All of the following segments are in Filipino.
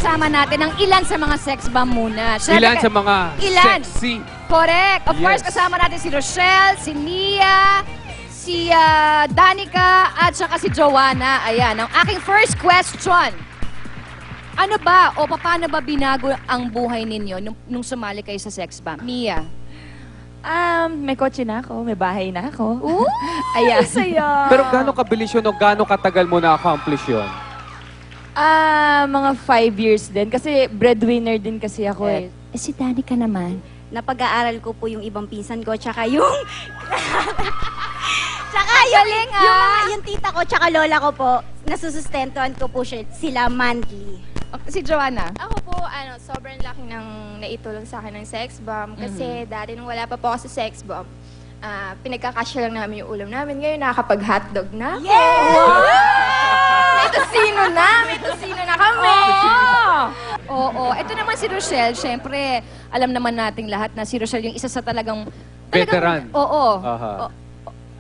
kasama natin ang ilan sa mga sex bomb muna. Ilan sa mga sexy. Correct. Of course, kasama natin si Rochelle, si Nia, si Danica, at saka si Joanna. Ayan, ang aking first question. Ano ba o paano ba binago ang buhay ninyo nung sumali kayo sa sex bomb? Mia. May kotse na ako, may bahay na ako. Ooh, Ayan. saya. Pero gaano kabilis yun o gaano katagal mo na-accomplish yun? Mga 5 years din. Kasi breadwinner din kasi ako eh. Si Danica naman. Napag-aaral ko po yung ibang pinsan ko, tsaka yung... tsaka galing, yung tita ko, tsaka lola ko po, nasusustentuhan ko po sila monthly. Si Joanna. Ako po, sobrang laki ng naitulong sa akin ng sex bomb. Kasi dati nung wala pa po ako sa sex bomb, pinagkakasya lang namin yung ulam namin. Ngayon, nakakapag-hotdog na. Yeah! May tosino na! May tosino na kami! Oo. Ito naman si Rochelle. Siyempre, alam naman nating lahat na si Rochelle yung isa sa talagang... Veteran. Oo. Aha. Oo.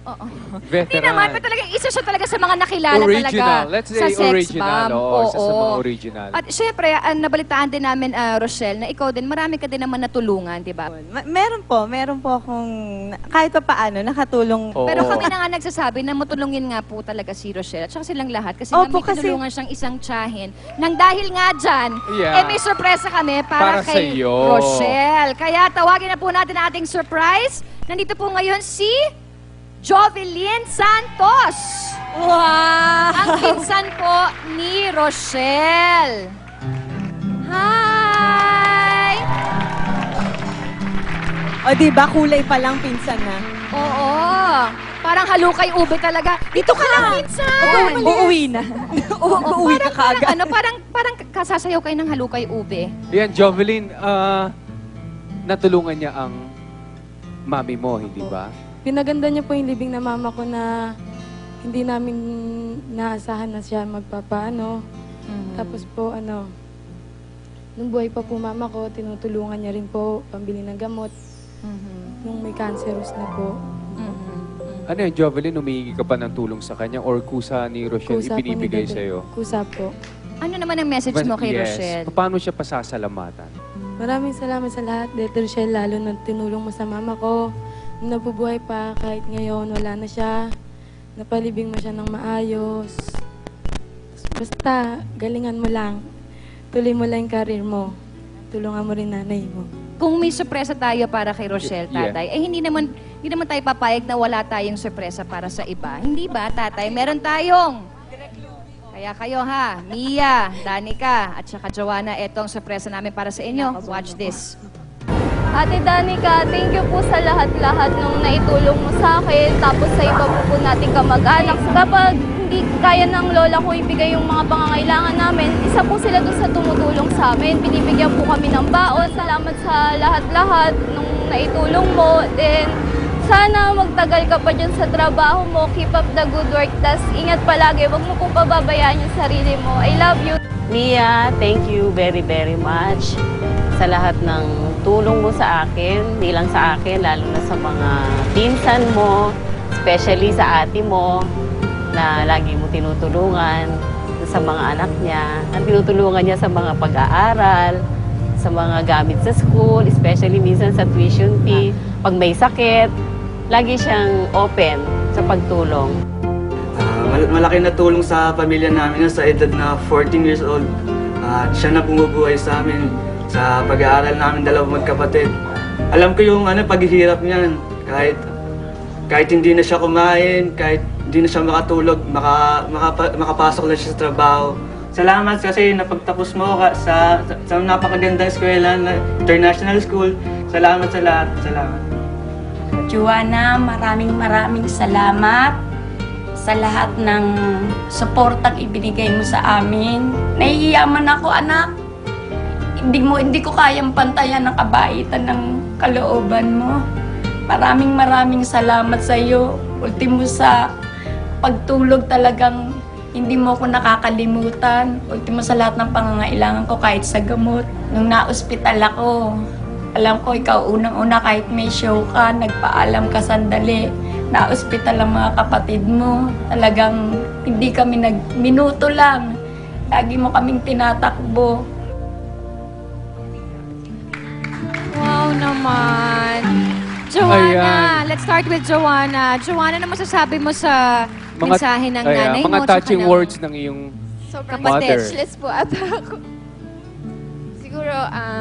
Hindi Veteran. naman, pero talagang isa siya talaga sa mga nakilala Original. talaga Let's sa say sex original. bomb. Oo, isa sa mga original. At syempre, nabalitaan din namin, Rochelle, na ikaw din, marami ka din naman natulungan, di ba? Meron po akong kahit pa paano nakatulong. Oo. Pero kami na nga nagsasabi na matulungin nga po talaga si Rochelle at saka silang lahat kasi Opo, may tinulungan siyang isang tiyahin. Nang dahil nga dyan, may sorpresa kami para Para kay sa'yo. Rochelle. Kaya tawagin na po natin ang ating surprise. Nandito po ngayon si Jovelyn Santos. Wow! Ang pinsan po ni Rochelle. Hi! O diba, kulay pa lang pinsan na. Oo. Parang halukay ube talaga. Dito ka lang, pinsan! Uuwi na. Uuwi ka kaagad. Parang kasasayaw kayo ng halukay ube. Yan, Jovelyn, natulungan niya ang mami mo, hindi ba? Pinaganda niya po yung libing na mama ko na hindi namin naasahan na siya magpapaano. Tapos po, nung buhay pa po mama ko, tinutulungan niya rin po pambili ng gamot. Nung may cancerous na po. Ano yan, Jovelyn, humihingi ka pa ng tulong sa kanya or kusa ni Rochelle Kusa po ni ibinibigay Bebe. sa'yo? Kusa po. Ano naman ang message mo kay Yes. Rochelle? Paano siya pasasalamatan? Maraming salamat sa lahat, Dete Rochelle, lalo na tinulong mo sa mama ko. Nung nabubuhay pa, kahit ngayon, wala na siya. Napalibing mo siya ng maayos. Basta, galingan mo lang. Tuloy mo lang yung karir mo. Tulungan mo rin nanay mo. Kung may sorpresa tayo para kay Rochelle, tatay, hindi naman tayo papayag na wala tayong sorpresa para sa iba. Hindi ba, tatay? Meron tayong. Kaya kayo ha, Mia, Danica, at saka Joanna, etong sorpresa namin para sa inyo. Watch this. Ate Danica, thank you po sa lahat-lahat nung naitulong mo sa akin. Tapos sa iba po nating kamag-anak. Kapag hindi kaya ng lola ko ibigay yung mga pangangailangan namin, isa po sila doon sa tumutulong sa amin. Binibigyan po kami ng baon. Salamat sa lahat-lahat nung naitulong mo. Then, sana magtagal ka pa dyan sa trabaho mo. Keep up the good work. Tas ingat palagi. Huwag mo pong pababayaan yung sarili mo. I love you. Mia, thank you very, very much sa lahat ng tulong mo sa akin, hindi lang sa akin, lalo na sa mga pinsan mo, especially sa ate mo, na lagi mo tinutulungan, sa mga anak niya, ang tinutulungan niya sa mga pag-aaral, sa mga gamit sa school, especially minsan sa tuition fee. Pag may sakit, lagi siyang open sa pagtulong. Malaki na tulong sa pamilya namin sa edad na 14 years old. Siya na bumubuhay sa amin sa pag-aaral namin dalawang magkapatid. Alam ko yung paghihirap niyan. Kahit hindi na siya kumain, kahit hindi na siya makatulog, makapasok na siya sa trabaho. Salamat kasi napagtapos mo sa napakagandang eskwela na international school. Salamat sa lahat. Salamat. Joanna, maraming salamat sa lahat ng suportang ibinigay mo sa amin. Nahihiyaman ako, anak. Hindi ko kayang pantayan ang kabaitan ng kalooban mo. Maraming salamat sa iyo. Ultimo sa pagtulog talagang hindi mo ako nakakalimutan. Ultimo sa lahat ng pangangailangan ko kahit sa gamot. Nung na-ospital ako, alam ko ikaw unang-una kahit may show ka, nagpaalam ka sandali. Na-ospital ang mga kapatid mo. Talagang hindi kami minuto lang. Lagi mo kaming tinatakbo. naman. Joanna, Ayan. let's start with Joanna. Joanna, ano masasabi mo sa mensahe ng nanay mo? mga tsaka touching ng words ng iyong Sobrang Mother. speechless po ata ako. Siguro,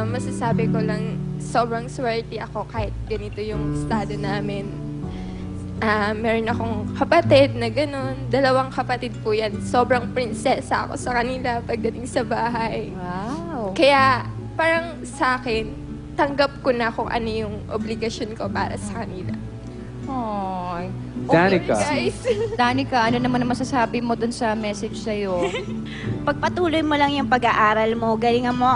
masasabi ko lang, sobrang swerte ako kahit ganito yung estado namin. Meron akong kapatid na ganun. 2 kapatid po yan. Sobrang prinsesa ako sa kanila pagdating sa bahay. Wow. Kaya parang sa akin, tanggap ko na kung ano yung obligasyon ko para sa kanila. Ay. Danica. Guys, Danica, ano naman ang masasabi mo dun sa message sa'yo? Pagpatuloy mo lang yung pag-aaral mo, galingan mo,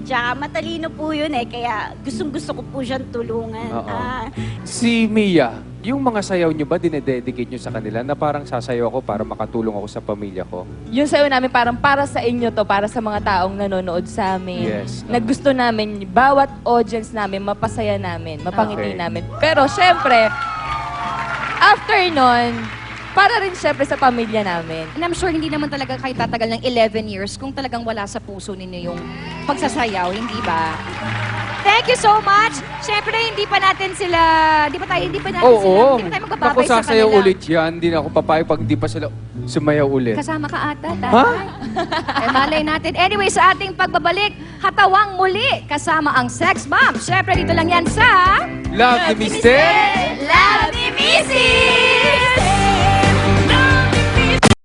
tsaka matalino po yun kaya gustong-gusto ko po siyang tulungan. Oo. Si Mia, yung mga sayaw niyo ba dinededicate niyo sa kanila na parang sasayaw ako para makatulong ako sa pamilya ko? Yung sayo namin parang para sa inyo to, para sa mga taong nanonood sa amin. Yes. Na gusto namin, bawat audience namin, mapasaya namin, mapangiti Okay. namin. Pero syempre, after nun, para rin syempre sa pamilya namin. And I'm sure hindi naman talaga kayo tatagal ng 11 years kung talagang wala sa puso ninyo yung pagsasayaw, hindi ba? Thank you so much. Syempre, hindi pa natin sila Oo. magbababay Naku, sa sasayaw kanila. ulit yan. Hindi na ako papayag pag di pa sila sumayaw ulit. Kasama ka ata, Ha? tatay. Eh, malay natin. Anyway, sa ating pagbabalik, Katawang Muli, kasama ang Sex Bomb. Syempre, dito lang yan sa... Love ni Mister! Love ni Missy!